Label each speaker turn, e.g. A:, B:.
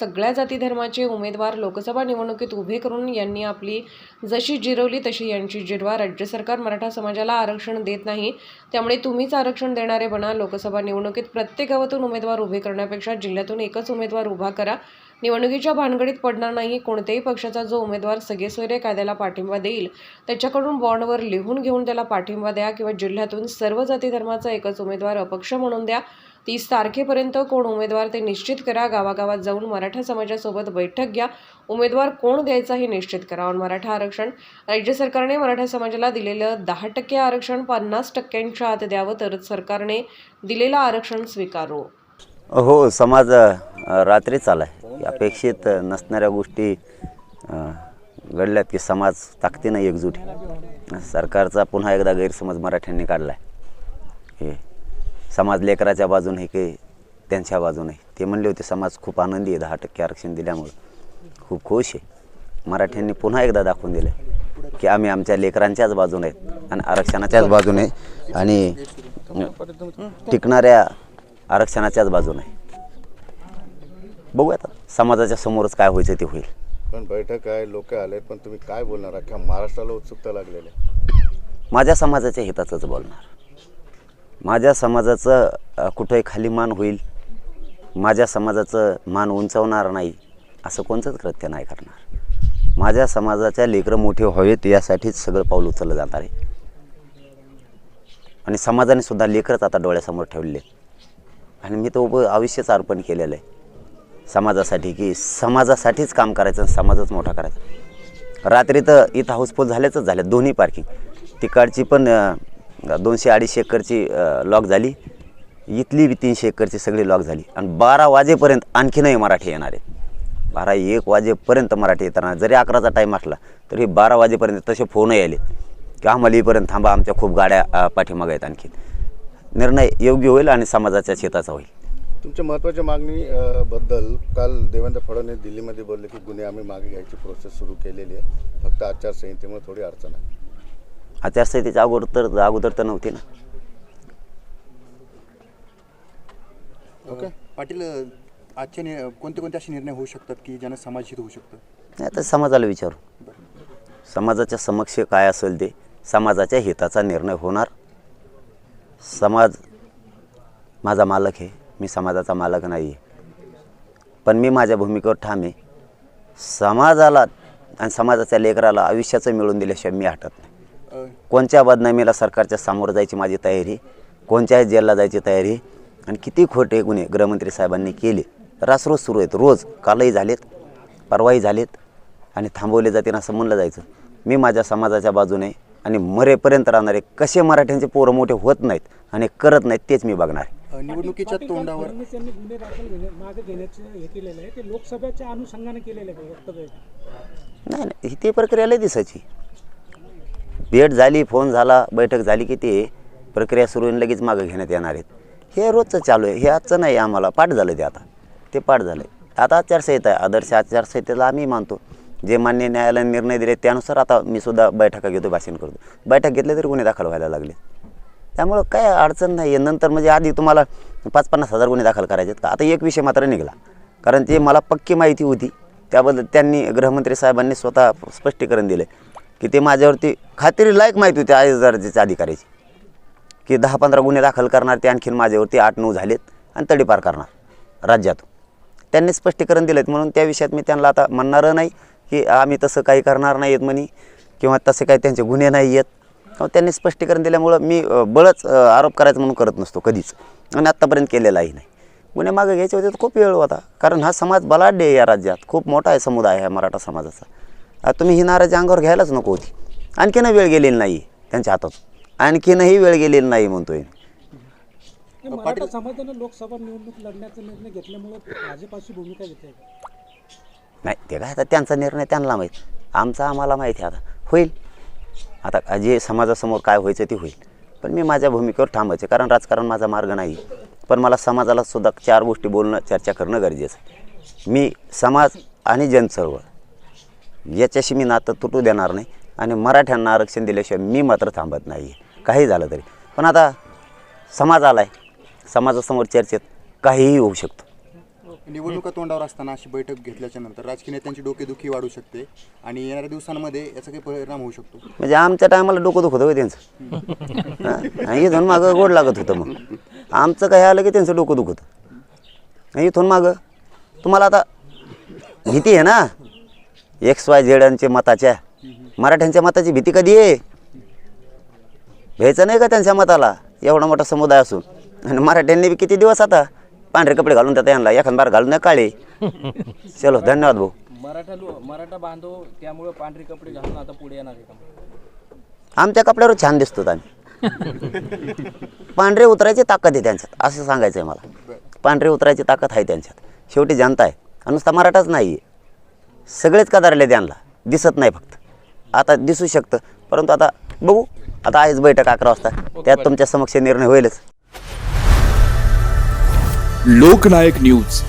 A: सगळ्या जाती धर्माचे उमेदवार लोकसभा निवडणुकीत उभे करून यांनी आपली जशी जिरवली तशी यांची जिरवा. राज्य सरकार मराठा समाजाला आरक्षण देत नाही, त्यामुळे तुम्हीच आरक्षण देणारे बना. लोकसभा निवडणुकीत प्रत्येक गावातून उमेदवार उभे करण्यापेक्षा जिल्ह्यातून एकच उमेदवार उभा करा. निवडणुकीच्या भानगडीत पडणार नाही. कोणत्याही पक्षाचा जो उमेदवार सगळेसोयरे कायद्याला पाठिंबा देईल त्याच्याकडून बॉन्डवर लिहून घेऊन त्याला पाठिंबा द्या किंवा जिल्ह्यातून सर्व जाती धर्माचा एकच उमेदवार अपक्ष म्हणून द्या. 30 तारखेपर्यंत कोण उमेदवार ते निश्चित करा. गावागावात जाऊन मराठा समाजासोबत बैठक घ्या. उमेदवार कोण द्यायचा हे निश्चित करा. मराठा आरक्षण राज्य सरकारने मराठा समाजाला दिलेलं 10% आरक्षण 50%च्या आत द्यावं, तरच सरकारने दिलेलं आरक्षण स्वीकारू.
B: हो, समाज रात्रीच आलाय. अपेक्षित नसणाऱ्या गोष्टी घडल्यात की समाज ताकदीनं एकजूट. सरकारचा पुन्हा एकदा गैरसमज मराठ्यांनी काढलाय. हे समाज लेकराच्या बाजूने की त्यांच्या बाजूने. ते म्हणले होते समाज खूप आनंदी आहे 10% आरक्षण दिल्यामुळे, खूप खुश आहे. मराठ्यांनी पुन्हा एकदा दाखवून दिलं की आम्ही आमच्या लेकरांच्याच बाजूने आहेत आणि आरक्षणाच्याच बाजूने आणि टिकणाऱ्या आरक्षणाच्याच बाजूने. बघूयात समाजाच्या समोरच काय व्हायचं ते होईल.
C: पण बैठक आहे, लोक आले, पण तुम्ही काय बोलणार? अख्ख्या महाराष्ट्राला उत्सुकता लागलेली आहे.
B: माझ्या समाजाच्या हिताचंच बोलणार. माझ्या समाजाचं कुठेही खाली मान होईल, माझ्या समाजाचं मान उंचावणार नाही असं कोणतंच कृत्य नाही करणार. माझ्या समाजाच्या लेकरं मोठे व्हावेत यासाठीच सगळं पाऊल उचललं जाणार आहे. आणि समाजाने सुद्धा लेकरच आता डोळ्यासमोर ठेवले आणि मी तो आयुष्यच अर्पण केलेलं आहे समाजासाठी, की समाजासाठीच काम करायचं आणि समाजच मोठा करायचा. रात्री तर इथं हाऊसफुल झाल्याच झाल्या दोन्ही पार्किंग. तिकडची पण 200-250 एकरची लॉक झाली, इथली 300 एकरची सगळी लॉक झाली. आणि 12 वाजेपर्यंत आणखीनही मराठी येणार आहेत. 12-1 वाजेपर्यंत मराठी येताना जरी 11चा टाईम असला तरी 12 वाजेपर्यंत तसे फोनही आले की आम्हाला येईपर्यंत थांबा, आमच्या खूप गाड्या पाठीमागे आहेत. आणखी निर्णय योग्य होईल आणि समाजाच्या शेताचा होईल.
C: तुमच्या महत्त्वाच्या मागणी बद्दल काल देवेंद्र फडणवीस दिल्लीमध्ये बोलले की गुन्हे आम्ही मागे घ्यायची प्रोसेस सुरू केलेली आहे, फक्त आचारसंहितेमुळे थोडी अडचण आहे.
B: आचारसंहितेच्या अगोदर तर नव्हती ना.
D: ओके पाटील, आजचे कोणते असे निर्णय होऊ शकतात की ज्यानं समाजहित होऊ शकतं?
B: नाही तर समाजाला विचारू. समाजाच्या समक्ष काय असेल ते समाजाच्या हिताचा निर्णय होणार. समाज माझा मालक आहे, मी समाजाचा मालक नाही आहे. पण मी माझ्या भूमिकेवर ठाम आहे. समाजाला आणि समाजाच्या लेकराला आयुष्याचं मिळवून दिल्याशिवाय मी हटत नाही. कोणत्या बदनामीला सरकारच्या सामोरं जायची माझी तयारी, कोणत्याही जेलला जायची तयारी. आणि किती खोटे गुन्हे गृहमंत्री साहेबांनी केले रासरोज सुरू आहेत. रोज कालही झालेत, परवाही झालेत आणि थांबवले जातील असं म्हणलं जायचं. मी माझ्या समाजाच्या बाजूने आणि मरेपर्यंत राहणारे कसे मराठ्यांचे पोरं मोठे होत नाहीत आणि करत नाहीत तेच मी बघणार.
D: निवडणुकीच्या तोंडावर
E: त्यांनी गुन्हे दाखल मागे घेण्याचं हे केलेलं आहे, ते लोकसभेच्या अनुषंगाने केलेलं आहे वक्तव्य.
B: नाही, ती प्रक्रिया लय दिसायची. भेट झाली, फोन झाला, बैठक झाली की ते प्रक्रिया सुरू होऊन लगेच मागं घेण्यात येणार आहेत. हे रोजचं चालू आहे. हे आजचं नाही, आम्हाला पाठ झालं ते. आता ते पाठ झालं आहे. आता आचारसंहिता आहे. आदर्श आचारसंहितेला आम्ही मानतो. जे मान्य न्यायालयाने निर्णय दिले त्यानुसार आता मी सुद्धा बैठका घेतो, भाषण करतो. बैठक घेतले तरी गुन्हे दाखल व्हायला लागले. त्यामुळं काय अडचण नाही आहे. नंतर म्हणजे आधी तुम्हाला 50-50 हजार गुन्हे दाखल करायचे आहेत का? आता एक विषय मात्र निघाला, कारण ते मला पक्की माहिती होती. त्याबद्दल त्यांनी गृहमंत्री साहेबांनी स्वतः स्पष्टीकरण दिले की ते माझ्यावरती खात्रीलायक माहिती होती आयोजकाच्या अधिकाऱ्याची की 10-15 गुन्हे दाखल करणार ते. आणखीन माझ्यावरती 8-9 झालेत आणि तडीपार करणार राज्यातून. त्यांनी स्पष्टीकरण दिलं म्हणून त्या विषयात मी त्यांना आता म्हणणारं नाही की आम्ही तसं काही करणार नाही आहेत म्हणे किंवा तसे काही त्यांचे गुन्हे नाही आहेत. त्यांनी स्पष्टीकरण दिल्यामुळं मी बळच आरोप करायचं म्हणून करत नसतो कधीच, आणि आत्तापर्यंत केलेलाही नाही. गुन्हे मागे घ्यायचे होते तर खूप वेळ होता, कारण हा समाज बलाढ्य आहे. या राज्यात खूप मोठा आहे समुदाय आहे मराठा समाजाचा. तुम्ही ही नाराजी अंगावर घ्यायलाच नको होती. आणखीनही वेळ गेलेली नाही त्यांच्या हातात, आणखीनही वेळ गेलेली नाही म्हणतोय.
E: मराठा समाजानं लोकसभा निवडणूक लढण्याचा निर्णय घेतल्यामुळे भाजपाची भूमिका घेते.
B: नाही, ते काय आता त्यांचा निर्णय त्यांना माहीत, आमचा आम्हाला माहिती आहे. आता होईल, आता जे समाजासमोर काय व्हायचं ते होईल. पण मी माझ्या भूमिकेवर थांबायचे, कारण राजकारण माझा मार्ग नाही. पण मला समाजाला सुद्धा 4 गोष्टी बोलणं, चर्चा करणं गरजेचं आहे. मी समाज आणि जनचळवळ याच्याशी मी नातं तुटू देणार नाही आणि मराठ्यांना आरक्षण दिल्याशिवाय मी मात्र थांबत नाही, काही झालं तरी. पण आता समाज आला आहे, समाजासमोर चर्चेत काहीही होऊ शकतं.
D: निवडणुका तोंडावर असताना अशी बैठक घेतल्याच्या नंतर राजकीय नेत्यांची डोकेदुखी वाढू शकते आणि येणाऱ्या दिवसांमध्ये याचा काही परिणाम होऊ शकतो.
B: म्हणजे आमच्या टायमाला डोकं दुखत होतं त्यांचं हां, इथून मागं गोड लागत होतं. मग आमचं काय आलं की त्यांचं डोकं दुखत होतं. इथून मागं तुम्हाला आता भीती आहे ना XYZ मताच्या, मराठ्यांच्या मताची भीती कधी आहे? भ्यायचं नाही का त्यांच्या मताला, एवढा मोठा समुदाय असून. आणि मराठ्यांनी बी किती दिवस आता पांढरे कपडे घालून त्यात यांना एखाद बार घालून काळे. चलो धन्यवाद भाऊ.
F: मराठा बांधव त्यामुळे पांढरे कपडे घालून आता पुढे येणार आहे का?
B: आमच्या कपड्यावर छान दिसतो आम्ही. पांढरे उतरायची ताकद आहे त्यांच्यात, असं सांगायचं आहे मला. पांढरे उतरायची ताकद आहे त्यांच्यात. शेवटी जनता आहे आणि नुसता मराठाच नाही आहे, सगळेच कदारले त्यांना दिसत नाही. फक्त आता दिसू शकतं, परंतु आता बघू. आता आहेच बैठक 11 वाजता, त्यात तुमच्या समक्ष निर्णय होईलच.
G: लोकनायक न्यूज